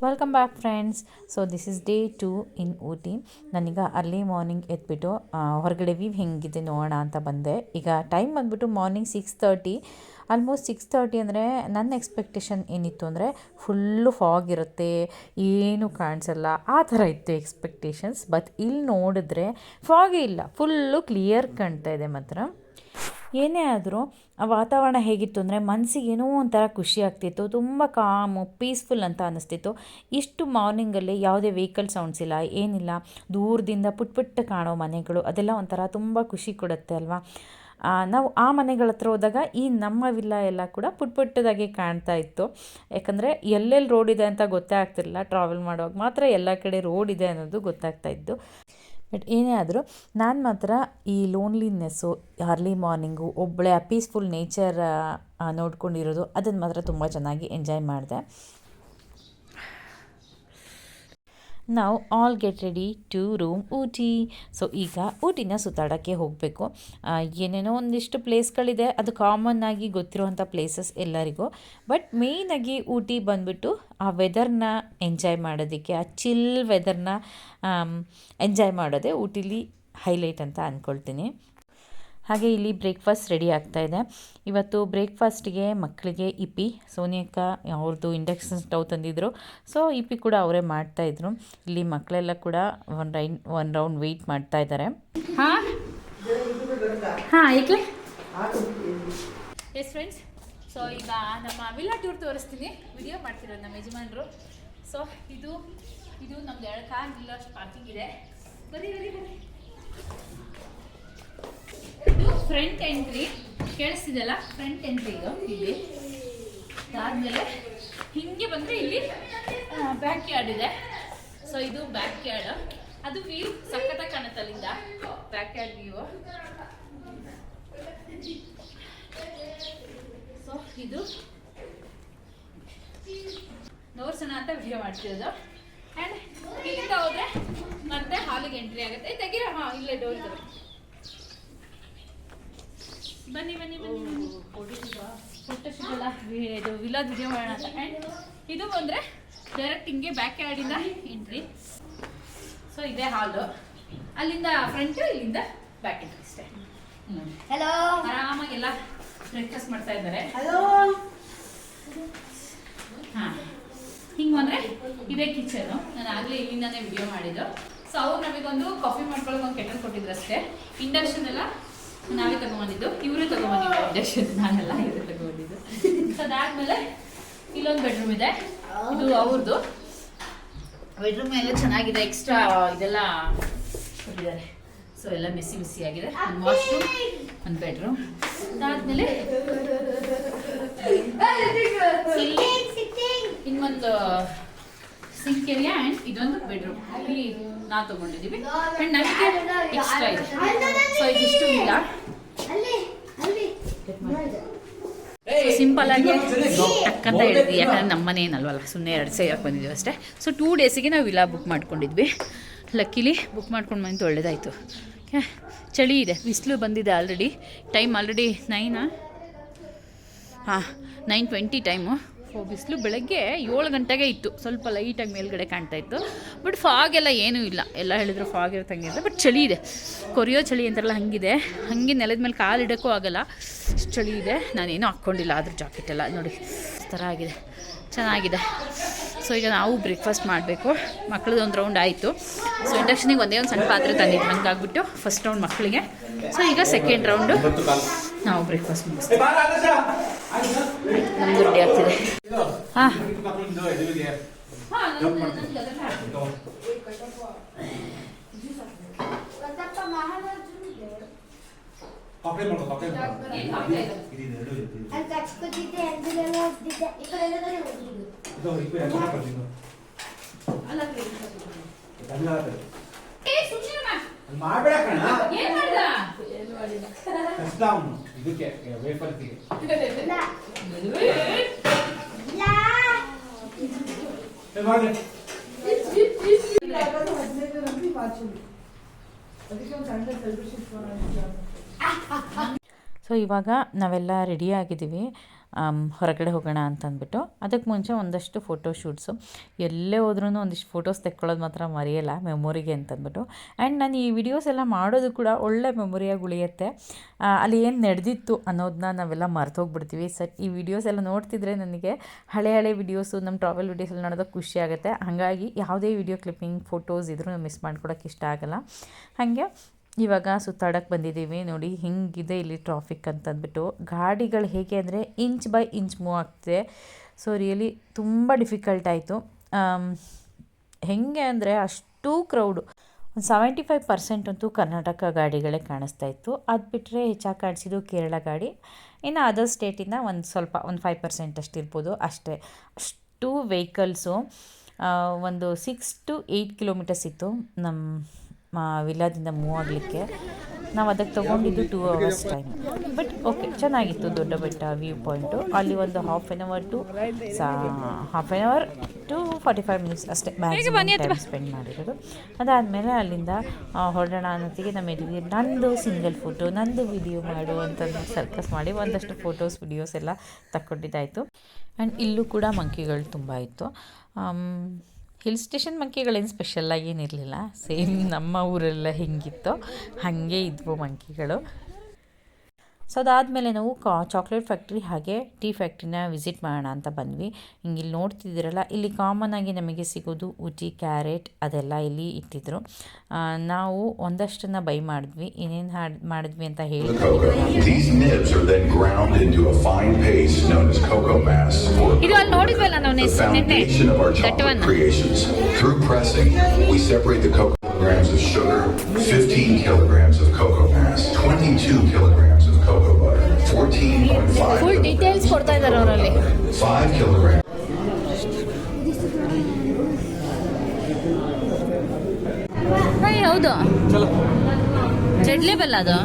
Welcome back friends. So this is day 2 in Ooty. ನಾನೀಗ early morning ಎದ್ಬಿಟ್ಟು ಹೊರಗಡೆ view ಹೆಂಗಿದೆ ನೋಡೋಣ ಅಂತ ಬಂದೆ. ಈಗ ಟೈಮ್ ಬಂದ್ಬಿಟ್ಟು ಮಾರ್ನಿಂಗ್ 6:30. ಆಲ್ಮೋಸ್ಟ್ 6:30 ಅಂದರೆ ನನ್ನ ಎಕ್ಸ್ಪೆಕ್ಟೇಷನ್ ಏನಿತ್ತು ಅಂದರೆ ಫುಲ್ಲು ಫಾಗ್ ಇರುತ್ತೆ, ಏನು ಕಾಣಿಸಲ್ಲ, ಆ ಥರ ಇತ್ತು ಎಕ್ಸ್ಪೆಕ್ಟೇಷನ್ಸ್. ಬಟ್ ಇಲ್ಲಿ ನೋಡಿದ್ರೆ ಫಾಗೇ ಇಲ್ಲ, ಫುಲ್ಲು ಕ್ಲಿಯರ್ ಕಾಣ್ತಾ ಇದೆ ಮಾತ್ರ. ಏನೇ ಆದರೂ ಆ ವಾತಾವರಣ ಹೇಗಿತ್ತು ಅಂದರೆ ಮನಸ್ಸಿಗೆ ಏನೋ ಒಂಥರ ಖುಷಿ ಆಗ್ತಿತ್ತು, ತುಂಬ ಕಾಮು ಪೀಸ್ಫುಲ್ ಅಂತ ಅನ್ನಿಸ್ತಿತ್ತು. ಇಷ್ಟು ಮಾರ್ನಿಂಗಲ್ಲಿ ಯಾವುದೇ ವೆಹಿಕಲ್ ಸೌಂಡ್ಸ್ ಇಲ್ಲ, ಏನಿಲ್ಲ, ದೂರದಿಂದ ಪುಟ್ಟ ಕಾಣೋ ಮನೆಗಳು, ಅದೆಲ್ಲ ಒಂಥರ ತುಂಬ ಖುಷಿ ಕೊಡುತ್ತೆ ಅಲ್ವಾ. ನಾವು ಆ ಮನೆಗಳ ಹತ್ರ ಹೋದಾಗ ಈ ನಮ್ಮ ವಿಲ್ಲ ಎಲ್ಲ ಕೂಡ ಪುಟ್ಟದಾಗೆ ಕಾಣ್ತಾ ಇತ್ತು. ಯಾಕಂದರೆ ಎಲ್ಲೆಲ್ಲಿ ರೋಡ್ ಇದೆ ಅಂತ ಗೊತ್ತೇ ಆಗ್ತಿರಲಿಲ್ಲ, ಟ್ರಾವೆಲ್ ಮಾಡುವಾಗ ಮಾತ್ರ ಎಲ್ಲ ಕಡೆ ರೋಡ್ ಇದೆ ಅನ್ನೋದು ಗೊತ್ತಾಗ್ತಾ ಇತ್ತು. ಬಟ್ ಏನೇ ಆದರೂ ನಾನು ಮಾತ್ರ ಈ ಲೋನ್ಲಿನೆಸ್ಸು, ಅರ್ಲಿ ಮಾರ್ನಿಂಗು, ಒಬ್ಬಳೆ ಆ ಪೀಸ್ಫುಲ್ ನೇಚರ್ ನೋಡ್ಕೊಂಡಿರೋದು, ಅದನ್ನು ಮಾತ್ರ ತುಂಬ ಚೆನ್ನಾಗಿ ಎಂಜಾಯ್ ಮಾಡಿದೆ. ನಾವು all get ready to room Ooty. So ಈಗ ಊಟಿನ ಸುತ್ತಾಡೋಕ್ಕೆ ಹೋಗಬೇಕು. ಏನೇನೋ ಒಂದಿಷ್ಟು ಪ್ಲೇಸ್ಗಳಿದೆ, ಅದು ಕಾಮನ್ ಆಗಿ ಗೊತ್ತಿರುವಂಥ ಪ್ಲೇಸಸ್ ಎಲ್ಲರಿಗೂ. ಬಟ್ ಮೇಯ್ನಾಗಿ ಊಟಿ ಬಂದುಬಿಟ್ಟು ಆ ವೆದರ್ನ ಎಂಜಾಯ್ ಮಾಡೋದಕ್ಕೆ, ಆ ಚಿಲ್ ವೆದರ್ನ ಎಂಜಾಯ್ ಮಾಡೋದೇ ಊಟಿಲಿ ಹೈಲೈಟ್ ಅಂತ ಅಂದ್ಕೊಳ್ತೀನಿ. ಹಾಗೆ ಇಲ್ಲಿ ಬ್ರೇಕ್ಫಾಸ್ಟ್ ರೆಡಿ ಆಗ್ತಾಯಿದೆ. ಇವತ್ತು ಬ್ರೇಕ್ಫಾಸ್ಟಿಗೆ ಮಕ್ಕಳಿಗೆ ಇಪ್ಪಿ, ಸೋನಿಯಕ್ಕ ಅವ್ರದ್ದು ಇಂಡಕ್ಷನ್ ಸ್ಟವ್ ತಂದಿದ್ರು, ಸೊ ಇಪ್ಪಿ ಕೂಡ ಅವರೇ ಮಾಡ್ತಾಯಿದ್ರು. ಇಲ್ಲಿ ಮಕ್ಕಳೆಲ್ಲ ಕೂಡ ಒಂದು ರೌಂಡ್ ವೆಯ್ಟ್ ಮಾಡ್ತಾ ಇದ್ದಾರೆ. ಎಸ್ ಫ್ರೆಂಡ್ಸ್, ಸೊ ಈಗ ನಮ್ಮ ವಿಲ್ಲಾ ಟೂರ್ ತೋರಿಸ್ತೀನಿ, ವಿಡಿಯೋ ಮಾಡ್ತಿರೋದು ನಮ್ಮ ಯಜಮಾನರು. ಸೊ ಇದು ನಮ್ದು 2 ಕಾರ್ ನಿಲ್ಲೋಷ್ಟು ಪಾರ್ಕಿಂಗ್ ಇದೆ. ಬರೀ ಇದು ಫ್ರಂಟ್ ಎಂಟ್ರಿ, ಕೇಳಿಸ್ತಿದೆಯಲ್ಲ, ಫ್ರಂಟ್ ಎಂಟ್ರಿ ಇದು. ಇಲ್ಲಿ ಅದಾದಮೇಲೆ ಹಿಂಗೆ ಬಂದರೆ ಇಲ್ಲಿ ಬ್ಯಾಕ್ ಯಾರ್ಡ್ ಇದೆ. ಸೊ ಇದು ಬ್ಯಾಕ್ ಯಾರ್ಡ್, ಅದು ವ್ಯೂ ಸಖತ್ತಾಗಿ ಕಾಣುತ್ತೆ ಅಲ್ಲಿಂದ, ಬ್ಯಾಕ್ ಯಾರ್ಡ್ ವ್ಯೂ. ಸೊ ಇದು ನೋಡ್ಸೋಣ ಅಂತ ವಿಡಿಯೋ ಮಾಡ್ತಿರೋದು. ಆ್ಯಂಡ್ ಇಲ್ಲಿಂದ ಹೋದರೆ ಮತ್ತೆ ಹಾಲಿಗೆ ಎಂಟ್ರಿ ಆಗುತ್ತೆ. ತೆಗೀರ, ಇಲ್ಲೇ ಡೋರ್ ಇದೆ, ಬನ್ನಿ ಫೋಟೋ ಶೂಟೆಲ್ಲ ಇದು ವಿಲಾದ್ ವಿಡಿಯೋ ಮಾಡೋಣ ಅಂತ. ಆ್ಯಂಡ್ ಇದು ಬಂದರೆ ಡೈರೆಕ್ಟ್ ಹಿಂಗೆ ಬ್ಯಾಕ್ ಯಾರ್ಡಿಂದ ಎಂಟ್ರಿ. ಸೊ ಇದೇ ಹಾಲು, ಅಲ್ಲಿಂದ ಫ್ರಂಟ್, ಇಲ್ಲಿಂದ ಬ್ಯಾಕ್ ಎಂಟ್ರಿ ಅಷ್ಟೇ. ಹಲೋ, ಆರಾಮಾಗೆಲ್ಲ ಬ್ರೇಕ್ಫಾಸ್ಟ್ ಮಾಡ್ತಾ ಇದ್ದಾರೆ. ಹಾಂ, ಹಿಂಗೆ ಬಂದರೆ ಇದೇ ಕಿಚನು. ನಾನು ಆಗಲೇ ಇಲ್ಲಿಂದಾನೇ ವಿಡಿಯೋ ಮಾಡಿದ್ದು. ಸೊ ಅವ್ರು ನಮಗೊಂದು ಕಾಫಿ ಮಾಡ್ಕೊಳ್ಳೋಕೆ ಒಂದು ಕೆಟಲ್ ಕೊಟ್ಟಿದ್ರು ಅಷ್ಟೇ. ಇಂಡಕ್ಷನ್ ಎಲ್ಲ ನಾವೇ ತಗೊಂಬಂದಿದ್ದು, ಇವರೇ ತಗೊಂಬಂದಿದ್ದು ಇಂಡಕ್ಷನ್, ನಾನೆಲ್ಲ ಇವರೇ ತಗೊಂಬಂದಿದ್ದು. ಸೊ ಅದಾದಮೇಲೆ ಇಲ್ಲೊಂದು ಬೆಡ್ರೂಮ್ ಇದೆ, ಇದು ಅವ್ರದ್ದು ಬೆಡ್ರೂಮ್ ಎಲ್ಲ ಚೆನ್ನಾಗಿದೆ, ಎಕ್ಸ್ಟ್ರಾ ಇದೆಲ್ಲ ಕೊಟ್ಟಿದ್ದಾರೆ. ಸೊ ಎಲ್ಲ ಮೆಸ್ಸಿ ಆಗಿದೆ. ಒಂದು ವಾಶ್ರೂಮ್, ಒಂದು ಬೆಡ್ರೂಮ್. ಅದಾದಮೇಲೆ ಇನ್ನೊಂದು ಸಿಂಕ್ ಏರಿಯಾ ಆ್ಯಂಡ್ ಇದೊಂದು ಬೆಡ್ರೂಮ್ ಇಲ್ಲಿ ನಾವು ತೊಗೊಂಡಿದ್ದೀವಿ. ಆ್ಯಂಡ್ ನಮಗೆ ಎಕ್ಸ್ಟ್ರಾ ಇದೆ. ಸೊ ಇದಿಷ್ಟು ಇಲ್ಲ, ಸಿಂಪಲ್ ಆಗಿ ಟಕ್ಕಂತ ಹೇಳಿದ್ವಿ, ಯಾಕಂದರೆ ನಮ್ಮ ಮನೆ ಏನಲ್ವಲ್ಲ, ಸುಮ್ಮನೆ 2 ಸೇರಕ್ಕೆ ಬಂದಿದ್ದೀವಿ ಅಷ್ಟೇ. ಸೊ 2 ಡೇಸಿಗೆ ನಾವು ವಿಲ್ಲಾ ಬುಕ್ ಮಾಡ್ಕೊಂಡಿದ್ವಿ. ಲಕ್ಕಿಲಿ ಬುಕ್ ಮಾಡ್ಕೊಂಡು ಬಂದು ಒಳ್ಳೇದಾಯಿತು. ಓಕೆ, ಚಳಿ ಇದೆ, ಬಿಸಿಲು ಬಂದಿದೆ ಆಲ್ರೆಡಿ. Time already 9:20 time. ಬಿಸಿಲು ಬೆಳಗ್ಗೆ 7 ಗಂಟೆಗೆ ಇತ್ತು, ಸ್ವಲ್ಪ ಲೈಟಾಗಿ ಮೇಲ್ಗಡೆ ಕಾಣ್ತಾ ಇತ್ತು. ಬಟ್ ಫಾಗ್ ಎಲ್ಲ ಏನೂ ಇಲ್ಲ, ಎಲ್ಲ ಹೇಳಿದ್ರು ಫಾಗ್ ಇರುತ್ತೆ ಇದೆ. ಬಟ್ ಚಳಿ ಇದೆ, ಕೊರಿಯೋ ಚಳಿ ಅಂತಾರಲ್ಲ ಹಂಗಿದೆ. ಹಾಗೆ ನೆಲದ ಮೇಲೆ ಕಾಲು ಇಡೋಕ್ಕೂ ಆಗಲ್ಲ, ಚಳಿ ಇದೆ. ನಾನೇನೂ ಹಾಕ್ಕೊಂಡಿಲ್ಲ, ಆದರೂ ಜಾಕೆಟ್ ಎಲ್ಲ ನೋಡಿ ಈ ಥರ ಆಗಿದೆ, ಚೆನ್ನಾಗಿದೆ. ಸೊ ಈಗ ನಾವು ಬ್ರೇಕ್ಫಾಸ್ಟ್ ಮಾಡಬೇಕು. ಮಕ್ಕಳದ್ದು ಒಂದು ರೌಂಡ್ ಆಯಿತು. ಸೊ ಇಂಡಕ್ಷನಿಗೆ ಒಂದೇ ಒಂದು ಸಣ್ಣ ಪಾತ್ರೆ ತಂದಿದ್ದು, ಹಂಗಾಗ್ಬಿಟ್ಟು ಫಸ್ಟ್ ರೌಂಡ್ ಮಕ್ಕಳಿಗೆ. ಸೊ ಈಗ ಸೆಕೆಂಡ್ ರೌಂಡು ನಾವು ಬ್ರೇಕ್ಫಾಸ್ಟ್ ಮುಗಿಸ್ತೀವಿ. ನಮ್ದು ರೆಡಿ ಆಗ್ತಿದೆ. ಹಾಂ, ಮಾಡಬೇಡ ಕಣ, ಕಷ್ಟ ಅವನು ಇದಕ್ಕೆ ವೇಫರ್ಗೆ. ಸೊ ಇವಾಗ ನಾವೆಲ್ಲ ರೆಡಿಯಾಗಿದ್ದೀವಿ ಹೊರಗಡೆ ಹೋಗೋಣ ಅಂತಂದ್ಬಿಟ್ಟು. ಅದಕ್ಕೆ ಮುಂಚೆ ಒಂದಷ್ಟು ಫೋಟೋಶೂಟ್ಸು, ಎಲ್ಲೇ ಹೋದ್ರೂ ಒಂದಿಷ್ಟು ಫೋಟೋಸ್ ತೆಕ್ಕೊಳ್ಳೋದು ಮಾತ್ರ ಮರೆಯಲ್ಲ ಮೆಮೊರಿಗೆ ಅಂತಂದ್ಬಿಟ್ಟು. ಆ್ಯಂಡ್ ನಾನು ಈ ವಿಡಿಯೋಸ್ ಎಲ್ಲ ಮಾಡೋದು ಕೂಡ ಒಳ್ಳೆ ಮೆಮೊರಿಯಾಗಿ ಉಳಿಯುತ್ತೆ. ಅಲ್ಲಿ ಏನು ನಡೆದಿತ್ತು ಅನ್ನೋದನ್ನ ನಾವೆಲ್ಲ ಮರ್ತೋಗ್ಬಿಡ್ತೀವಿ. ಈ ವಿಡಿಯೋಸ್ ಎಲ್ಲ ನೋಡ್ತಿದ್ರೆ ನನಗೆ ಹಳೆ ವಿಡಿಯೋಸು, ನಮ್ಮ ಟ್ರಾವೆಲ್ ವಿಡಿಯೋಸ್ ಎಲ್ಲ ನೋಡೋದಕ್ಕೆ ಖುಷಿ ಆಗುತ್ತೆ. ಹಾಗಾಗಿ ಯಾವುದೇ ವಿಡಿಯೋ ಕ್ಲಿಪ್ಪಿಂಗ್ ಫೋಟೋಸ್ ಇದ್ರೂ ಮಿಸ್ ಮಾಡ್ಕೊಡೋಕ್ಕೆ ಇಷ್ಟ ಆಗೋಲ್ಲ. ಹಾಗೆ ಇವಾಗ ಸುತ್ತಾಡೋಕ್ಕೆ ಬಂದಿದ್ದೀವಿ. ನೋಡಿ ಹಿಂಗಿದೆ ಇಲ್ಲಿ ಟ್ರಾಫಿಕ್ ಅಂತಂದ್ಬಿಟ್ಟು. ಗಾಡಿಗಳು ಹೇಗೆ ಅಂದರೆ ಇಂಚ್ ಬೈ ಇಂಚ್ ಮೂವ್ ಆಗ್ತಿದೆ. ಸೊ ರಿಯಲಿ ತುಂಬ ಡಿಫಿಕಲ್ಟ್ ಆಯಿತು. ಹೇಗೆ ಅಂದರೆ ಅಷ್ಟು ಕ್ರೌಡು. ಒಂದು 75% ಅಂತೂ ಕರ್ನಾಟಕ ಗಾಡಿಗಳೇ ಕಾಣಿಸ್ತಾ ಇತ್ತು. ಅದು ಬಿಟ್ಟರೆ ಹೆಚ್ಚಾಗಿ ಕಾಣಿಸಿದ್ದು ಕೇರಳ ಗಾಡಿ. ಇನ್ನು ಅದರ್ ಸ್ಟೇಟಿಂದ ಒಂದು 5% ಅಷ್ಟು ಇರ್ಬೋದು ಅಷ್ಟೇ. ಅಷ್ಟು ವೆಹಿಕಲ್ಸು. ಒಂದು 6 to 8 ಕಿಲೋಮೀಟರ್ಸ್ ಇತ್ತು ನಮ್ಮ ವಿಲ್ಲಾದಿಂದ ಮೂವ್ ಆಗಲಿಕ್ಕೆ. ನಾವು ಅದಕ್ಕೆ ತೊಗೊಂಡಿದ್ದು 2 hours ಟೈಮ್. ಬಟ್ ಓಕೆ, ಚೆನ್ನಾಗಿತ್ತು. ದೊಡ್ಡ ಬೆಟ್ಟ ವ್ಯೂ ಪಾಯಿಂಟು. ಅಲ್ಲಿ ಒಂದು half an hour to 45 minutes ಅಷ್ಟೇ ಮ್ಯಾಕ್ಸಿಮಮ್ ಟೈಮ್ ಸ್ಪೆಂಡ್ ಮಾಡಿರೋದು. ಅದಾದಮೇಲೆ ಅಲ್ಲಿಂದ ಹೊರಡೋಣ ಅನ್ನೋತ್ತಿಗೆ ನಮ್ಮ ಎದುರಿಗೆ ನಂದು ಸಿಂಗಲ್ ಫೋಟೋ, ನಂದು ವಿಡಿಯೋ ಮಾಡು ಅಂತಂದು ಸರ್ಕಸ್ ಮಾಡಿ ಒಂದಷ್ಟು ಫೋಟೋಸ್ ವಿಡಿಯೋಸ್ ಎಲ್ಲ ತಕ್ಕೊಂಡಿದ್ದಾಯಿತು. ಆ್ಯಂಡ್ ಇಲ್ಲೂ ಕೂಡ ಮಂಕಿಗಳು ತುಂಬ ಇತ್ತು. ಹಿಲ್ ಸ್ಟೇಷನ್ ಮಂಕಿಗಳೇನು ಸ್ಪೆಷಲ್ಲಾಗಿ ಏನಿರಲಿಲ್ಲ. ಸೇಮ್ ನಮ್ಮ ಊರೆಲ್ಲ ಹೆಂಗಿತ್ತೋ ಹಾಗೆ ಇದ್ವು ಮಂಕಿಗಳು. ಸೊ ಅದಾದಮೇಲೆ ನಾವು ಚಾಕ್ಲೇಟ್ ಫ್ಯಾಕ್ಟ್ರಿ ಹಾಗೆ ಟೀ ಫ್ಯಾಕ್ಟ್ರಿನ ವಿಸಿಟ್ ಮಾಡೋಣ ಅಂತ ಬಂದ್ವಿ. ಹಿಂಗೆ ಇಲ್ಲಿ ನೋಡ್ತಿದ್ದೀರಲ್ಲ, ಇಲ್ಲಿ ಕಾಮನ್ ಆಗಿ ನಮಗೆ ಸಿಗೋದು ಊಟಿ, ಕ್ಯಾರೆಟ್ ಅದೆಲ್ಲ ಇಲ್ಲಿ ಇಟ್ಟಿದ್ರು. ನಾವು ಒಂದಷ್ಟನ್ನು ಬೈ ಮಾಡಿದ್ವಿ. ಏನೇನು ಮಾಡಿದ್ವಿ ಅಂತ ಹೇಳಿ ಇದು ಅಲ್ಲಿ ನೋಡಿದ್ವಲ್ಲ ನಾವು ನೆನ್ನೆ ದಟ್ಟವನ್ನ. Through pressing, we separate the kilograms of sugar, 15 kilograms of cocoa mass, 22 kilograms of cocoa butter, 14.5 full details ಕೊಡ್ತಾ ಇದ್ದಾರೆ ಅವರಲ್ಲಿ. 5 kilograms. ಹೌದು, ರೆಡ್ ಲೇಬಲ್ ಅದು.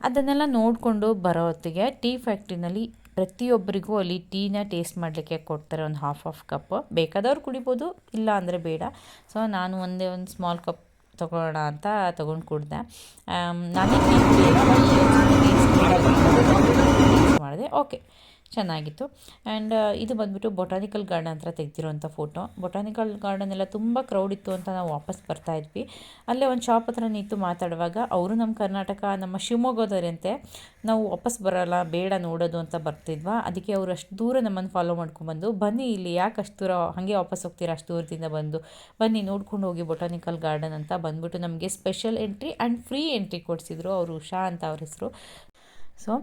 ಅದನ್ನೆಲ್ಲ ನೋಡಿಕೊಂಡು ಬರೋ ಹೊತ್ತಿಗೆ ಟೀ ಫ್ಯಾಕ್ಟ್ರಿನಲ್ಲಿ ಪ್ರತಿಯೊಬ್ಬರಿಗೂ ಅಲ್ಲಿ ಟೀನ ಟೇಸ್ಟ್ ಮಾಡಲಿಕ್ಕೆ ಕೊಡ್ತಾರೆ. ಒಂದು ಹಾಫ್ ಕಪ್ ಬೇಕಾದವ್ರು ಕುಡಿಬೋದು, ಇಲ್ಲ ಅಂದರೆ ಬೇಡ. ಸೊ ನಾನು ಒಂದು ಸ್ಮಾಲ್ ಕಪ್ ತೊಗೊಳ್ಳೋಣ ಅಂತ ತೊಗೊಂಡು ಕುಡಿದೆ. ನಾನೇ ಟೀ ಮಾಡಿದೆ. ಓಕೆ, ಚೆನ್ನಾಗಿತ್ತು. ಆ್ಯಂಡ್ ಇದು ಬಂದುಬಿಟ್ಟು ಬೊಟಾನಿಕಲ್ ಗಾರ್ಡನ್ ಹತ್ರ ತೆಗೆದಿರೋಂಥ ಫೋಟೋ. ಬೊಟಾನಿಕಲ್ ಗಾರ್ಡನ್ ಎಲ್ಲ ತುಂಬ ಕ್ರೌಡ್ ಇತ್ತು ಅಂತ ನಾವು ವಾಪಸ್ ಬರ್ತಾಯಿದ್ವಿ. ಅಲ್ಲೇ ಒಂದು ಶಾಪ್ ಹತ್ರ ನಿಂತು ಮಾತಾಡುವಾಗ ಅವರು ನಮ್ಮ ಕರ್ನಾಟಕ, ನಮ್ಮ ಶಿವಮೊಗ್ಗದವರಂತೆ. ನಾವು ವಾಪಸ್ ಬರೋಲ್ಲ, ಬೇಡ ನೋಡೋದು ಅಂತ ಬರ್ತಿದ್ವಾ. ಅದಕ್ಕೆ ಅವರು ಅಷ್ಟು ದೂರ ನಮ್ಮನ್ನು ಫಾಲೋ ಮಾಡ್ಕೊಂಡ್ಬಂದು, ಬನ್ನಿ ಇಲ್ಲಿ ಯಾಕೆ ಅಷ್ಟು ದೂರ ಹಾಗೆ ವಾಪಸ್ ಹೋಗ್ತೀರಾ, ಅಷ್ಟು ದೂರದಿಂದ ಬಂದು ಬನ್ನಿ ನೋಡ್ಕೊಂಡು ಹೋಗಿ ಬೊಟಾನಿಕಲ್ ಗಾರ್ಡನ್ ಅಂತ ಬಂದುಬಿಟ್ಟು ನಮಗೆ special entry and free entry ಕೊಡಿಸಿದ್ರು. ಅವರು ಉಷಾ ಅಂತ ಅವ್ರ ಹೆಸರು. ಸೊ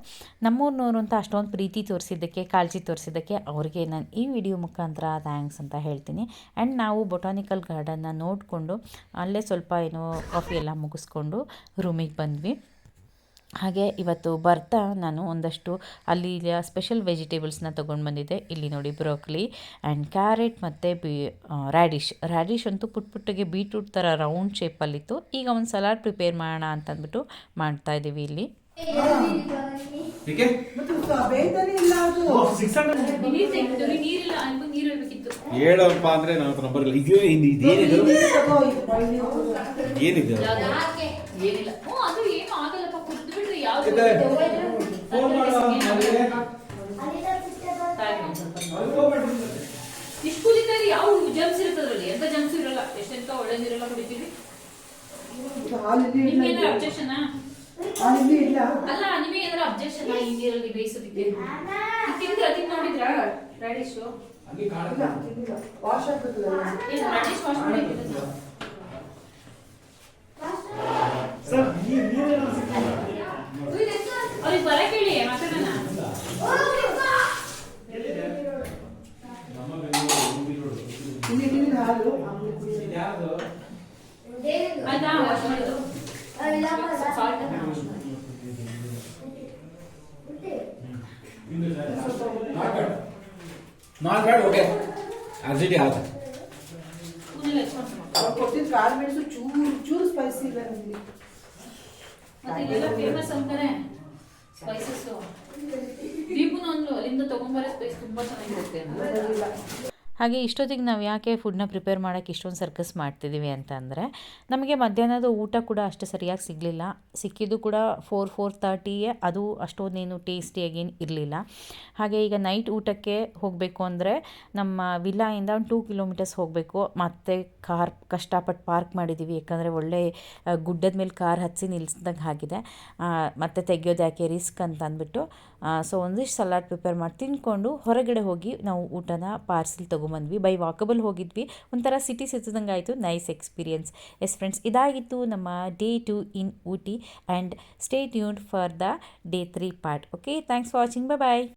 ನಮ್ಮೂರಿನವರು ಅಂತ ಅಷ್ಟೊಂದು ಪ್ರೀತಿ ತೋರಿಸಿದ್ದಕ್ಕೆ, ಕಾಳಜಿ ತೋರಿಸಿದ್ದಕ್ಕೆ ಅವ್ರಿಗೆ ನಾನು ಈ ವಿಡಿಯೋ ಮುಖಾಂತರ ಥ್ಯಾಂಕ್ಸ್ ಅಂತ ಹೇಳ್ತೀನಿ. ಆ್ಯಂಡ್ ನಾವು ಬೊಟಾನಿಕಲ್ ಗಾರ್ಡನ್ನ ನೋಡಿಕೊಂಡು ಅಲ್ಲೇ ಸ್ವಲ್ಪ ಕಾಫಿ ಎಲ್ಲ ಮುಗಿಸ್ಕೊಂಡು ರೂಮಿಗೆ ಬಂದ್ವಿ. ಹಾಗೆ ಇವತ್ತು ಬರ್ತಾ ನಾನು ಒಂದಷ್ಟು ಅಲ್ಲಿ ಸ್ಪೆಷಲ್ ವೆಜಿಟೇಬಲ್ಸ್ನ ತೊಗೊಂಡು ಬಂದಿದ್ದೆ. ಇಲ್ಲಿ ನೋಡಿ ಬ್ರೋಕೊಲಿ ಆ್ಯಂಡ್ ಕ್ಯಾರೆಟ್ ಮತ್ತು ರ್ಯಾಡಿಶ್ ಅಂತೂ ಪುಟ್ಟಿಗೆ ಬೀಟ್ರೂಟ್ ಥರ ರೌಂಡ್ ಶೇಪಲ್ಲಿತ್ತು. ಈಗ ಒಂದು ಸಲಾಡ್ ಪ್ರಿಪೇರ್ ಮಾಡೋಣ ಅಂತಂದ್ಬಿಟ್ಟು ಮಾಡ್ತಾಯಿದ್ದೀವಿ ಇಲ್ಲಿ. ಹೇಳಪ್ಪ ಅಂದ್ರೆ ನನ್ನ ಹತ್ರ ನಂಬರ್ ಇಲ್ಲ. ಇದೇನಿದು ಏನಿದೆ? ಫೋನ್ ಇಷ್ಟುದಲ್ಲಿ ಯಾವ ಜಮ್ಸ್ ಇರ್ತದ್ರಲ್ಲಿ, ಎಂತ ಜಮ್ಸ್ ಇರಲ್ಲ, ಎಷ್ಟೆಂತ ಒಳ್ಳೆ ನೀರೆಲ್ಲ ಕುಡಿತೀವಿ. ನಿಮ್ಗೇನಾರ ಅಬ್ಜೆಕ್ಷನ್ ಅಲ್ಲ, ನಿಮಗೆ ಏನಾರ ಅಬ್ಜೆಕ್ಷನ್ ಈ ನೀರಲ್ಲಿ ಬೇಯಿಸೋದಿಕ್ಕೆ? ತಿಂದ್ರೆ ಅದಕ್ಕೆ ನೋಡಿದ್ರ ರ್ಯಾಡಿಶ್ ವಾಶ್ ಮಾಡಿ ಅವ್ರಿಗೆ ಬರಕ್ಕೆ ಹೇಳಿ ಮಾತಾಡೋಣ. ಆಯ್ತಾ ವಾಶ್ ಮಾಡಿದ್ದು ಮಾಡ್ಬೇಡ. ಓಕೆ, ಅರ್ಜೆಂಟ್ ಆಗ ಕೊಟ್ಟಿದ್ದ ಕಾಳು ಮೆಣಸು ಚೂರು ಸ್ಪೈಸಿ ಇಲ್ಲ ನಮಗೆ. ಅದೆಲ್ಲ ಫೇಮಸ್ ಅಂತಾರೆ ಸ್ಪೈಸಸ್. ದೀಪನ ಒಂದು ಅಲ್ಲಿಂದ ತಗೊಂಬರೋ ಸ್ಪೈಸ್ ತುಂಬಾ ಚೆನ್ನಾಗಿರುತ್ತೆ. ಹಾಗೆ ಇಷ್ಟೊತ್ತಿಗೆ ನಾವು ಯಾಕೆ ಫುಡ್ನ ಪ್ರಿಪೇರ್ ಮಾಡೋಕ್ಕೆ ಇಷ್ಟೊಂದು ಸರ್ಕಸ್ ಮಾಡ್ತಿದ್ದೀವಿ ಅಂತಂದರೆ ನಮಗೆ ಮಧ್ಯಾಹ್ನದ ಊಟ ಕೂಡ ಅಷ್ಟು ಸರಿಯಾಗಿ ಸಿಗಲಿಲ್ಲ. ಸಿಕ್ಕಿದ್ದು ಕೂಡ 4-4:30 ಅದು ಅಷ್ಟೊಂದೇನು ಟೇಸ್ಟಿಯಾಗೇನು ಇರಲಿಲ್ಲ. ಹಾಗೆ ಈಗ ನೈಟ್ ಊಟಕ್ಕೆ ಹೋಗಬೇಕು ಅಂದರೆ ನಮ್ಮ ವಿಲ್ಲಾಯಿಂದ ಒಂದು 2 ಕಿಲೋಮೀಟರ್ಸ್ ಹೋಗಬೇಕು. ಮತ್ತೆ ಕಾರ್ ಕಷ್ಟಪಟ್ಟು ಪಾರ್ಕ್ ಮಾಡಿದ್ದೀವಿ, ಯಾಕಂದರೆ ಒಳ್ಳೆ ಗುಡ್ಡದ ಮೇಲೆ ಕಾರ್ ಹತ್ತಿ ನಿಲ್ಲಿಸ್ದಂಗೆ ಆಗಿದೆ. ಮತ್ತೆ ತೆಗಿಯೋದು ಯಾಕೆ ರಿಸ್ಕ್ ಅಂತ ಅಂದ್ಬಿಟ್ಟು ಸೊ ಒಂದಿಷ್ಟು ಸಲಾಡ್ ಪ್ರಿಪೇರ್ ಮಾಡಿ ತಿಂದ್ಕೊಂಡು ಹೊರಗಡೆ ಹೋಗಿ ನಾವು ಊಟನ ಪಾರ್ಸೆಲ್ ತೊಗೊಂಬಂದ್ವಿ. ಬೈ ವಾಕಬಲ್ ಹೋಗಿದ್ವಿ, ಒಂಥರ ಸಿಟಿ ಸುತ್ತಿದಂಗೆ ಆಯಿತು. Nice experience. ಎಸ್ ಫ್ರೆಂಡ್ಸ್, ಇದಾಗಿತ್ತು ನಮ್ಮ day 2 in Ooty and stay tuned for the day 3 part. Okay, thanks for watching. Bye.